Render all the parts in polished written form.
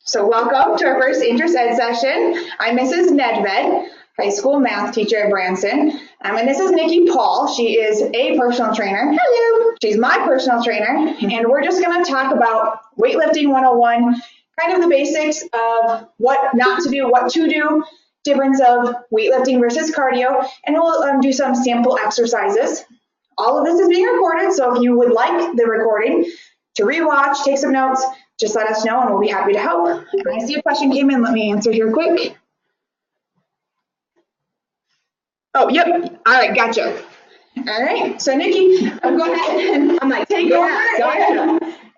So welcome to our first InterestEd session. I'm Mrs. Nedved, high school math teacher at Branson. And this is Nikki Paul. She is a personal trainer. Hello. She's my personal trainer. And we're just going to talk about weightlifting 101, kind of the basics of what not to do, what to do, difference of weightlifting versus cardio, and we'll do some sample exercises. All of this is being recorded, so if you would like the recording to rewatch, take some notes, just let us know and we'll be happy to help. I see a question came in. Let me answer here quick. Oh, yep. All right, gotcha. All right, so Nikki, go ahead and I'm like, take over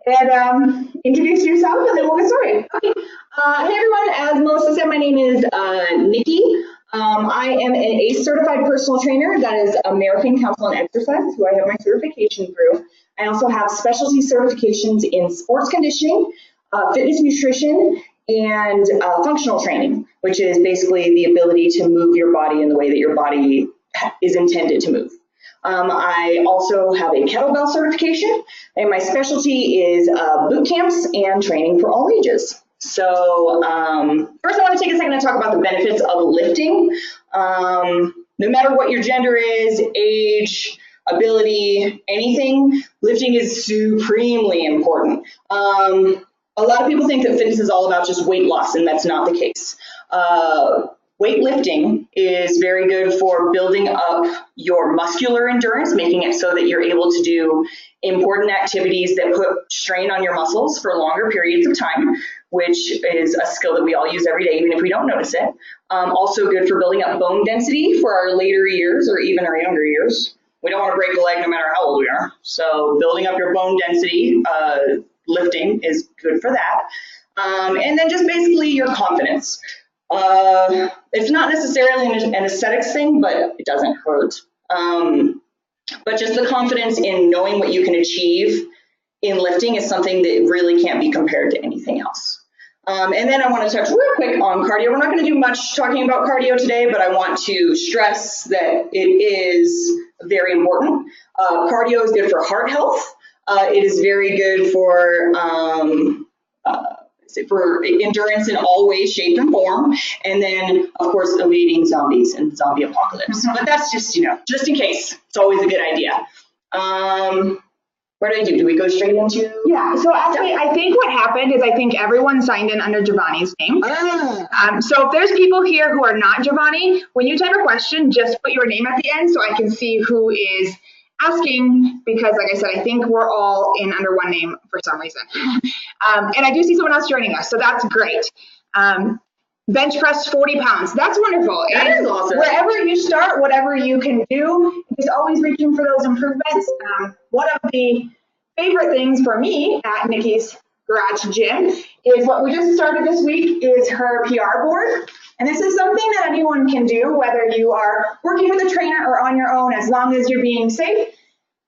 and introduce yourself and then we'll get started. Okay. Hey everyone, as Melissa said, my name is Nikki. I am an ACE certified personal trainer. That is American Council on Exercise, who I have my certification through. I also have specialty certifications in sports conditioning, fitness nutrition, and functional training, which is basically the ability to move your body in the way that your body is intended to move. I also have a kettlebell certification, and my specialty is boot camps and training for all ages. So first I want to take a second to talk about the benefits of lifting. No matter what your gender is, age, ability, anything, lifting is supremely important. A lot of people think that fitness is all about just weight loss, and that's not the case. Weightlifting is very good for building up your muscular endurance, making it so that you're able to do important activities that put strain on your muscles for longer periods of time, which is a skill that we all use every day, even if we don't notice it. Also good for building up bone density for our later years or even our younger years. We don't want to break a leg no matter how old we are. So building up your bone density, lifting is good for that. And then just basically your confidence. It's not necessarily an aesthetics thing, but it doesn't hurt. But just the confidence in knowing what you can achieve in lifting is something that really can't be compared to anything else. And then I want to touch real quick on cardio. We're not going to do much talking about cardio today, but I want to stress that it is very important. Cardio is good for heart health. It is very good for endurance in all ways, shape, and form. And then, of course, evading zombies and zombie apocalypse. But that's just, just in case. It's always a good idea. What do? Do we go straight into? Yeah, so actually, I think what happened is I think everyone signed in under Giovanni's name. So if there's people here who are not Giovanni, when you type a question, just put your name at the end so I can see who is asking, because like I said, I think we're all in under one name for some reason. And I do see someone else joining us, so that's great. Bench press 40 pounds. That's wonderful. That is awesome. Wherever you start, whatever you can do, just always reaching for those improvements. One of the favorite things for me at Nikki's Garage Gym is what we just started this week is her PR board. And this is something that anyone can do, whether you are working with a trainer or on your own, as long as you're being safe,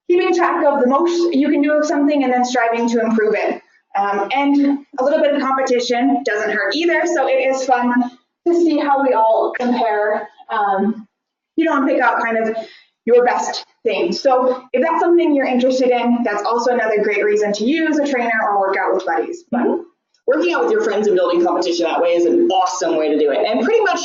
keeping track of the most you can do of something and then striving to improve it. And a little bit of competition doesn't hurt either, so it is fun to see how we all compare, and pick out kind of your best thing. So if that's something you're interested in, that's also another great reason to use a trainer or work out with buddies. But working out with your friends and building competition that way is an awesome way to do it. And pretty much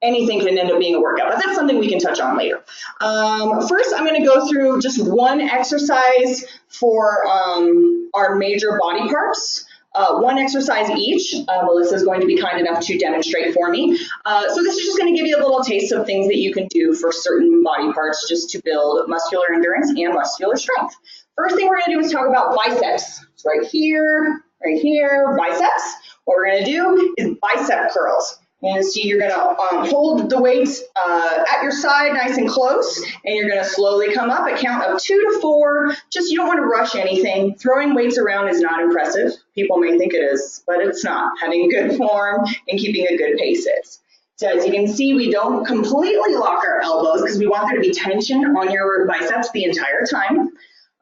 anything can end up being a workout, but that's something we can touch on later. First, I'm going to go through just one exercise for our major body parts. One exercise each. Melissa is going to be kind enough to demonstrate for me. So this is just going to give you a little taste of things that you can do for certain body parts just to build muscular endurance and muscular strength. First thing we're going to do is talk about biceps. It's right here, biceps. What we're going to do is bicep curls. And see, you're going to hold the weights at your side nice and close, and you're going to slowly come up, a count of 2 to 4. Just, you don't want to rush anything. Throwing weights around is not impressive. People may think it is, but it's not. Having good form and keeping a good pace is. So as you can see, we don't completely lock our elbows because we want there to be tension on your biceps the entire time.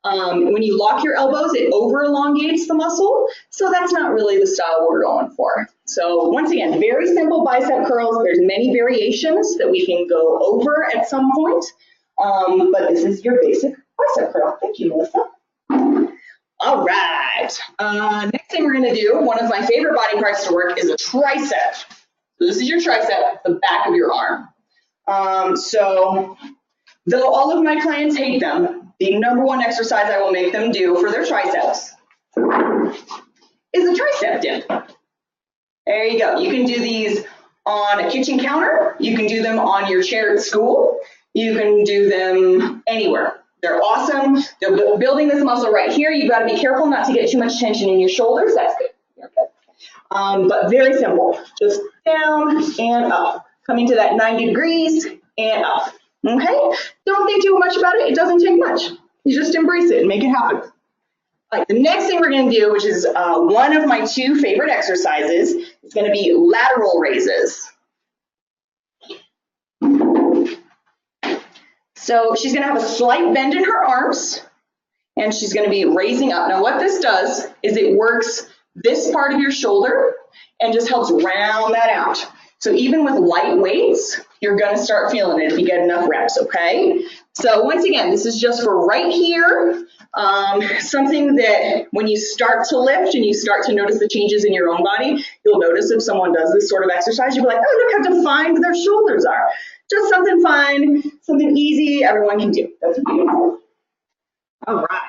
When you lock your elbows, it over elongates the muscle, so that's not really the style we're going for. So once again, very simple bicep curls. There's many variations that we can go over at some point, but this is your basic bicep curl. Thank you, Melissa. All right. right. Next thing we're going to do, one of my favorite body parts to work is a tricep. So this is your tricep, the back of your arm. So though all of my clients hate them, the number one exercise I will make them do for their triceps is a tricep dip. There you go. You can do these on a kitchen counter. You can do them on your chair at school. You can do them anywhere. They're awesome. They're building this muscle right here. You've got to be careful not to get too much tension in your shoulders. That's good. You're good. But very simple. Just down and up. Coming to that 90 degrees and up. Okay? Don't think too much about it. It doesn't take much. You just embrace it and make it happen. All right, the next thing we're going to do, which is one of my two favorite exercises, is going to be lateral raises. So she's going to have a slight bend in her arms, and she's going to be raising up. Now what this does is it works this part of your shoulder and just helps round that out. So even with light weights, you're going to start feeling it if you get enough reps, okay? So once again, this is just for right here, something that when you start to lift and you start to notice the changes in your own body, you'll notice if someone does this sort of exercise, you'll be like, oh, look how defined their shoulders are. Just something fun, something easy, everyone can do. That's beautiful. All right.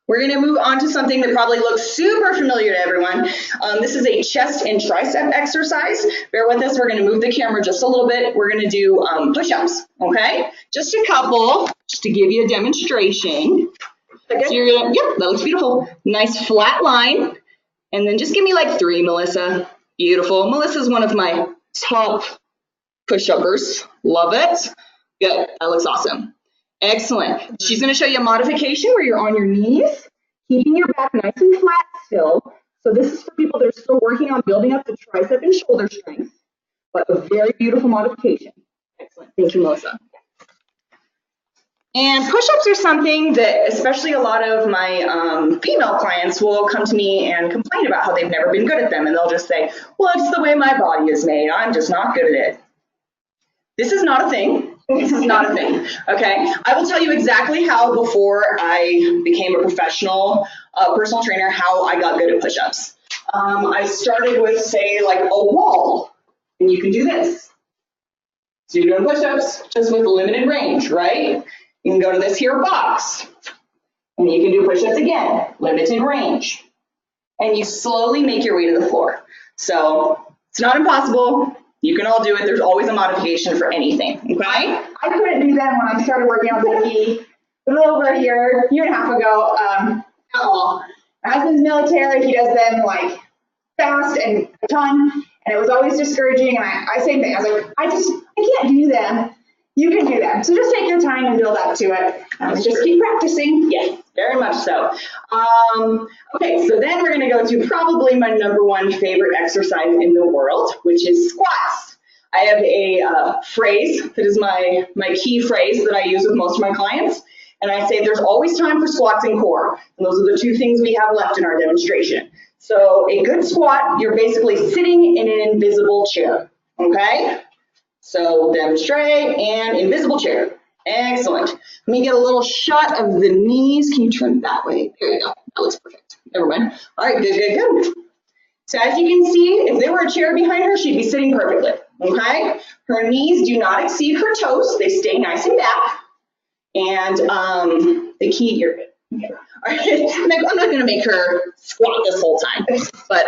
We're going to move on to something that probably looks super familiar to everyone. This is a chest and tricep exercise. Bear with us. We're going to move the camera just a little bit. We're going to do push-ups, okay? Just a couple, just to give you a demonstration. Okay. So you're going to, yep, that looks beautiful. Nice flat line. And then just give me like 3, Melissa. Beautiful. Melissa's one of my top push-uppers. Love it. Good. That looks awesome. Excellent. She's going to show you a modification where you're on your knees, keeping your back nice and flat still. So this is for people that are still working on building up the tricep and shoulder strength, but a very beautiful modification. Excellent. Thank you, Melissa. And push-ups are something that especially a lot of my female clients will come to me and complain about how they've never been good at them. And they'll just say, well, it's the way my body is made. I'm just not good at it. This is not a thing. This is not a thing, okay? I will tell you exactly how before I became a professional personal trainer, how I got good at push-ups. I started with, say, like a wall, and you can do this. So you're doing push-ups just with limited range, right? You can go to this here box, and you can do push-ups again, limited range. And you slowly make your way to the floor. So it's not impossible. You can all do it. There's always a modification for anything, okay? I couldn't do them when I started working on Nikki a little over a year and a half ago at all. My husband's military. He does them like fast and a ton, and it was always discouraging. And I same thing. I was like, I can't do them. You can do them. So just take your time and build up to it. Just keep practicing. Yes, very much so. Okay, so then we're going to go to probably my number one favorite exercise in the world, which is squats. I have a phrase that is my key phrase that I use with most of my clients. And I say there's always time for squats and core. And those are the two things we have left in our demonstration. So a good squat, you're basically sitting in an invisible chair. Okay? So demonstrate and invisible chair. Excellent. Let me get a little shot of the knees. Can you turn that way? There you go. That looks perfect. Never mind. All right, good, good, good. So as you can see, if there were a chair behind her, she'd be sitting perfectly. Okay? Her knees do not exceed her toes. They stay nice and back. And the key here. Okay. All right. I'm not going to make her squat this whole time. But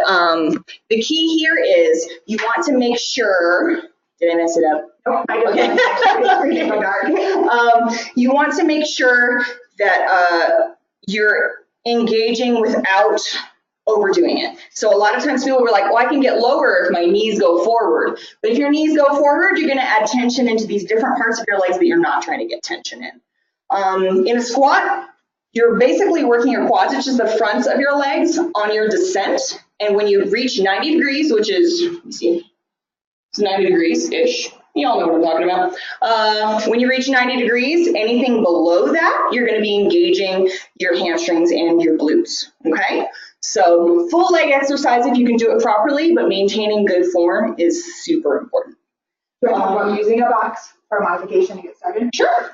the key here is you want to make sure. Did I mess it up? Oh, I don't know. You want to make sure that you're engaging without overdoing it. So a lot of times people were like, well, I can get lower if my knees go forward. But if your knees go forward, you're going to add tension into these different parts of your legs that you're not trying to get tension in. In a squat, you're basically working your quads, which is the fronts of your legs, on your descent. And when you reach 90 degrees, which is, let me see, it's 90 degrees-ish. You all know what I'm talking about. When you reach 90 degrees, anything below that, you're going to be engaging your hamstrings and your glutes, okay? So full leg exercise, if you can do it properly, but maintaining good form is super important. Using a box for modification to get started. Sure.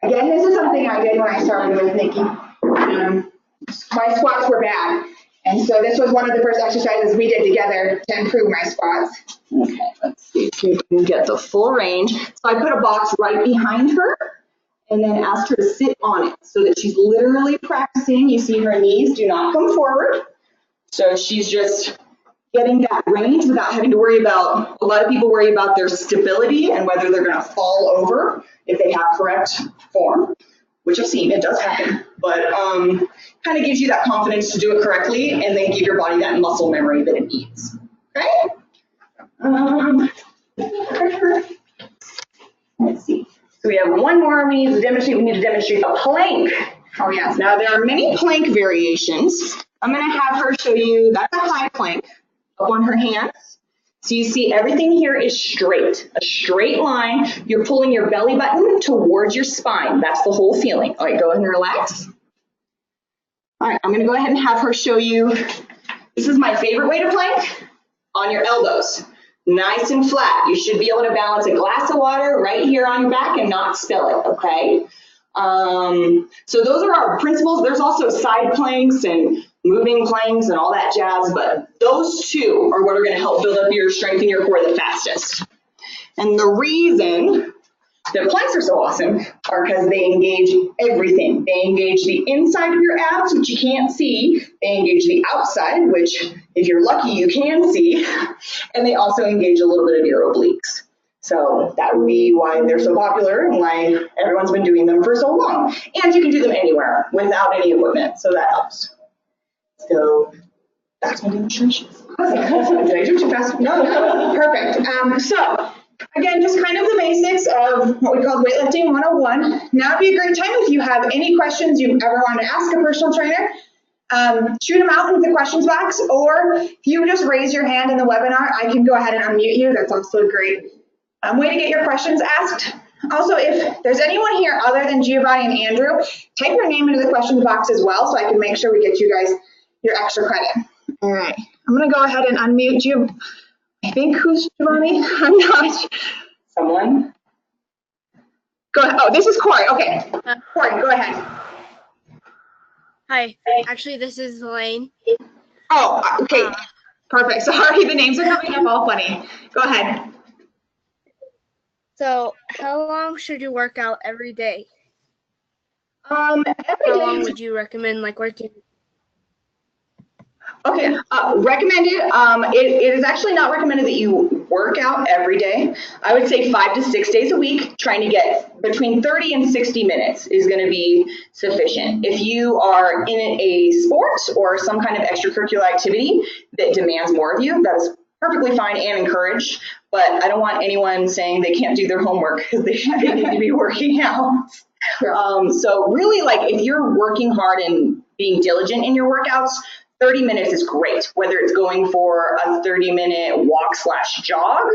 Again, this is something I did when I started with Nikki. My squats were bad. And so this was one of the first exercises we did together to improve my squats. Okay, let's see if we can get the full range. So I put a box right behind her and then asked her to sit on it so that she's literally practicing. You see her knees do not come forward. So she's just getting that range without having to worry about, a lot of people worry about their stability and whether they're going to fall over if they have correct form, which I've seen, it does happen, but kind of gives you that confidence to do it correctly and then give your body that muscle memory that it needs. Okay? Let's see. So we have one more we need to demonstrate. We need to demonstrate a plank. Oh yes. Now there are many plank variations. I'm going to have her show you, that's a high plank up on her hands. So you see everything here is straight, a straight line. You're pulling your belly button towards your spine. That's the whole feeling. All right, go ahead and relax. All right, I'm going to go ahead and have her show you. This is my favorite way to plank, on your elbows. Nice and flat. You should be able to balance a glass of water right here on your back and not spill it, okay? So those are our principles. There's also side planks and moving planks and all that jazz, but those two are what are going to help build up your strength in your core the fastest. And the reason that planks are so awesome are because they engage everything. They engage the inside of your abs, which you can't see. They engage the outside, which if you're lucky you can see. And they also engage a little bit of your obliques. So that would be why they're so popular and why everyone's been doing them for so long. And you can do them anywhere without any equipment, so that helps. So that's my demonstration. Awesome. Did I do too fast? No, perfect. So again, just kind of the basics of what we call weightlifting 101. Now would be a great time if you have any questions you ever want to ask a personal trainer. Shoot them out into the questions box, or if you just raise your hand in the webinar, I can go ahead and unmute you. That's also a great way to get your questions asked. Also, if there's anyone here other than Giovanni and Andrew, type your name into the questions box as well so I can make sure we get you guys your extra credit. All right, I'm going to go ahead and unmute you. I think who's Giovanni? I'm not. Someone? Go ahead. Oh, this is Corey. Okay. Corey, go ahead. Hi. Actually, this is Elaine. Oh, okay. Perfect. Sorry, the names are coming up all funny. Go ahead. So, how long should you work out every day? Every How long day. would you recommend working? Okay, recommended. It is actually not recommended that you work out every day. I would say 5 to 6 days a week, trying to get between 30 and 60 minutes is going to be sufficient. If you are in a sport or some kind of extracurricular activity that demands more of you, that is perfectly fine and encouraged. But I don't want anyone saying they can't do their homework because they need to be working out. So really, if you're working hard and being diligent in your workouts, 30 minutes is great, whether it's going for a 30-minute walk/jog,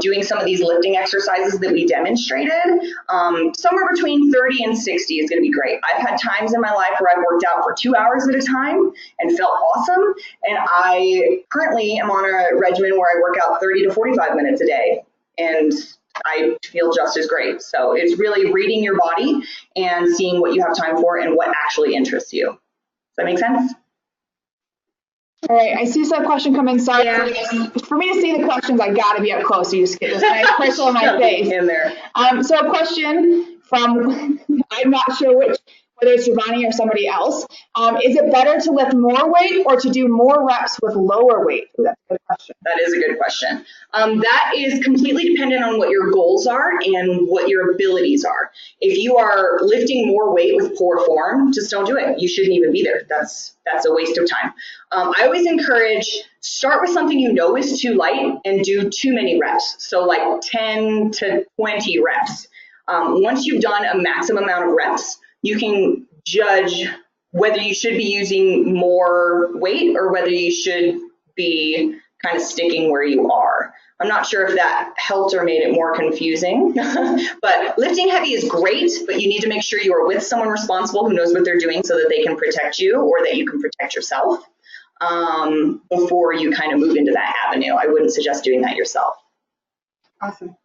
doing some of these lifting exercises that we demonstrated. Somewhere between 30 and 60 is going to be great. I've had times in my life where I've worked out for 2 hours at a time and felt awesome, and I currently am on a regimen where I work out 30 to 45 minutes a day, and I feel just as great. So it's really reading your body and seeing what you have time for and what actually interests you. Does that make sense? All right, I see some question coming. Sorry, Yeah. for me to see the questions, I gotta be up close. So you just get this nice crystal in my face. In there. So a question from, I'm not sure whether it's Giovanni or somebody else. Is it better to lift more weight or to do more reps with lower weight? Ooh, that's a good question. That is a good question. That is completely dependent on what your goals are and what your abilities are. If you are lifting more weight with poor form, just don't do it. You shouldn't even be there. That's a waste of time. I always encourage, start with something you know is too light and do too many reps. So 10 to 20 reps. Once you've done a maximum amount of reps, you can judge whether you should be using more weight or whether you should be kind of sticking where you are. I'm not sure if that helped or made it more confusing, but lifting heavy is great, but you need to make sure you are with someone responsible who knows what they're doing so that they can protect you or that you can protect yourself before you kind of move into that avenue. I wouldn't suggest doing that yourself. Awesome.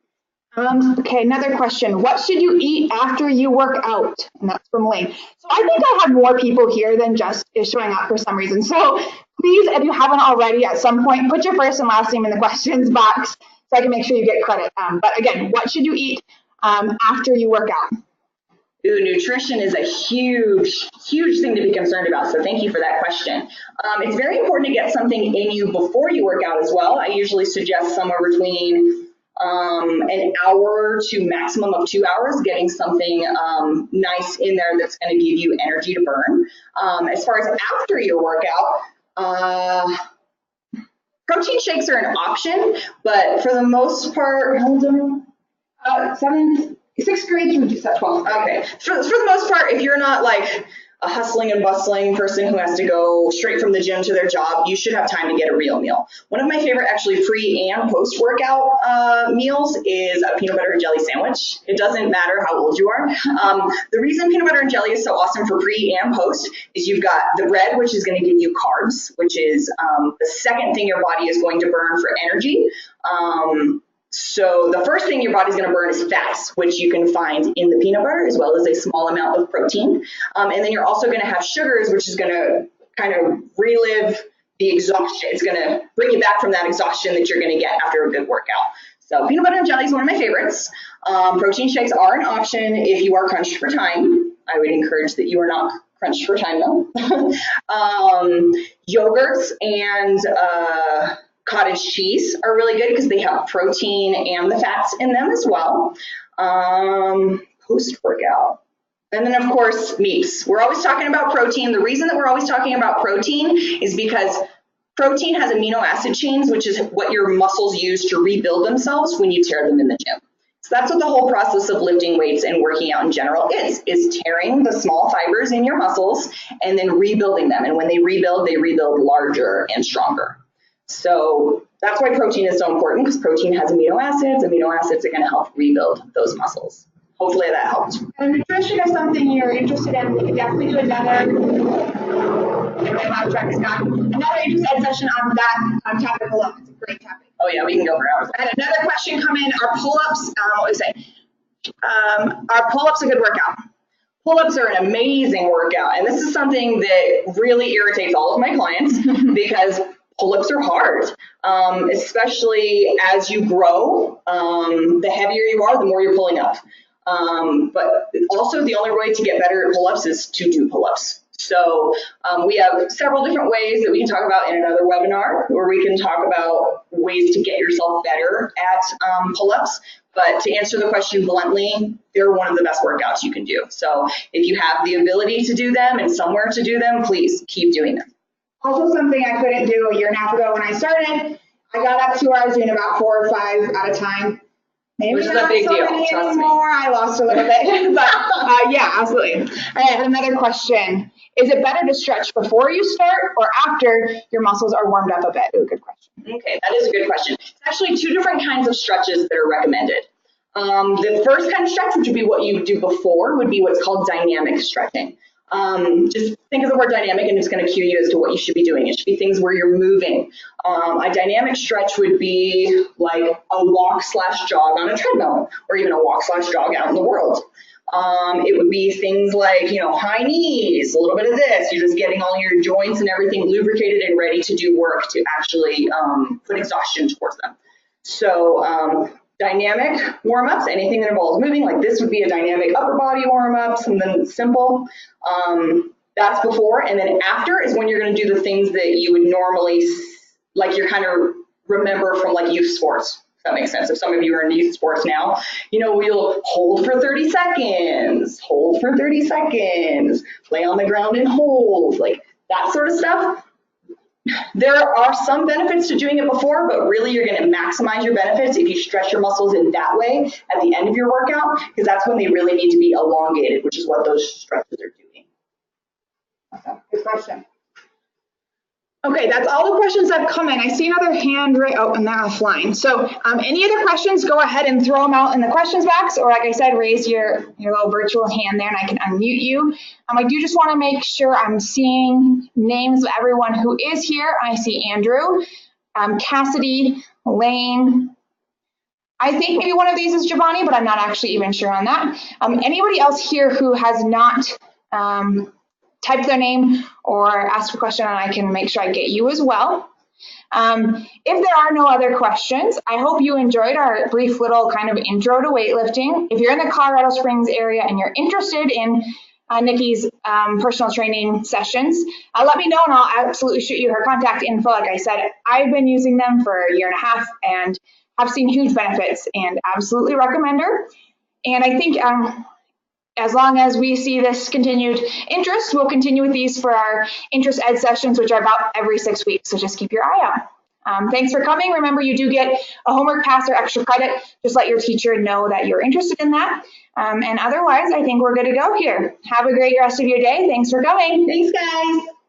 Okay, another question. What should you eat after you work out? And that's from Lane. So I think I have more people here than just is showing up for some reason. So please, if you haven't already, at some point, put your first and last name in the questions box so I can make sure you get credit. But again, what should you eat after you work out? Ooh, nutrition is a huge, huge thing to be concerned about. So thank you for that question. It's very important to get something in you before you work out as well. I usually suggest somewhere between an hour to maximum of 2 hours, getting something nice in there that's going to give you energy to burn. As far as after your workout, protein shakes are an option, but for the most part, Sixth grade through 12th. Okay. For the most part, if you're not like a hustling and bustling person who has to go straight from the gym to their job, you should have time to get a real meal. One of my favorite actually pre and post workout meals is a peanut butter and jelly sandwich. It doesn't matter how old you are. The reason peanut butter and jelly is so awesome for pre and post is you've got the bread, which is going to give you carbs, which is the second thing your body is going to burn for energy. So the first thing your body's going to burn is fats, which you can find in the peanut butter, as well as a small amount of protein. And then you're also going to have sugars, which is going to kind of relive the exhaustion. It's going to bring you back from that exhaustion that you're going to get after a good workout. So peanut butter and jelly is one of my favorites. Protein shakes are an option if you are crunched for time. I would encourage that you are not crunched for time though. Yogurts and cottage cheese are really good because they have protein and the fats in them as well. Post-workout. And then, of course, meats. We're always talking about protein. The reason that we're always talking about protein is because protein has amino acid chains, which is what your muscles use to rebuild themselves when you tear them in the gym. So that's what the whole process of lifting weights and working out in general is tearing the small fibers in your muscles and then rebuilding them. And when they rebuild larger and stronger. So that's why protein is so important, because protein has amino acids. Amino acids are going to help rebuild those muscles. Hopefully that helped. And nutrition is something you're interested in. We can definitely do another InterestEd session on that topic alone. It's a great topic. Oh yeah, we can go for hours. I had another question come in. Are pull-ups, are pull-ups a good workout? Pull-ups are an amazing workout. And this is something that really irritates all of my clients because pull-ups are hard, especially as you grow. The heavier you are, the more you're pulling up. But also the only way to get better at pull-ups is to do pull-ups. So we have several different ways that we can talk about in another webinar where we can talk about ways to get yourself better at pull-ups. But to answer the question bluntly, they're one of the best workouts you can do. So if you have the ability to do them and somewhere to do them, please keep doing them. Also something I couldn't do a year and a half ago when I started. I got up to I was doing about 4 or 5 at a time. Maybe which is a big deal, trust me. I lost a little bit, but yeah, absolutely. I have another question. Is it better to stretch before you start or after your muscles are warmed up a bit? Ooh, good question. Okay, that is a good question. It's actually 2 different kinds of stretches that are recommended. The first kind of stretch, which would be what you do before, would be what's called dynamic stretching. Just think of the word dynamic and it's going to cue you as to what you should be doing. It should be things where you're moving. A dynamic stretch would be like a walk/jog on a treadmill, or even a walk/jog out in the world. It would be things like, high knees, a little bit of this. You're just getting all your joints and everything lubricated and ready to do work to actually put exhaustion towards them. So dynamic warm-ups, anything that involves moving, like this would be a dynamic upper body warm-up, something simple. That's before, and then after is when you're going to do the things that you would normally, like you're kind of remember from like youth sports. If that makes sense. If some of you are in youth sports now, we'll hold for 30 seconds, lay on the ground and hold, like that sort of stuff. There are some benefits to doing it before, but really you're going to maximize your benefits if you stretch your muscles in that way at the end of your workout, because that's when they really need to be elongated, which is what those stretches are doing. Awesome. Good question. Okay, that's all the questions that have come in. I see another hand right, and they're offline. So any other questions, go ahead and throw them out in the questions box, or like I said, raise your little virtual hand there and I can unmute you. I do just want to make sure I'm seeing names of everyone who is here. I see Andrew, Cassidy, Lane, I think maybe one of these is Giovanni, but I'm not actually even sure on that. Anybody else here who has not typed their name or asked a question, and I can make sure I get you as well. If there are no other questions, I hope you enjoyed our brief little kind of intro to weightlifting. If you're in the Colorado Springs area and you're interested in Nikki's personal training sessions, let me know and I'll absolutely shoot you her contact info. Like I said, I've been using them for a year and a half and have seen huge benefits and absolutely recommend her. And I think as long as we see this continued interest, we'll continue with these for our InterestEd sessions, which are about every 6 weeks. So just keep your eye out. Thanks for coming. Remember, you do get a homework pass or extra credit. Just let your teacher know that you're interested in that. And otherwise, I think we're good to go here. Have a great rest of your day. Thanks for coming. Thanks, guys.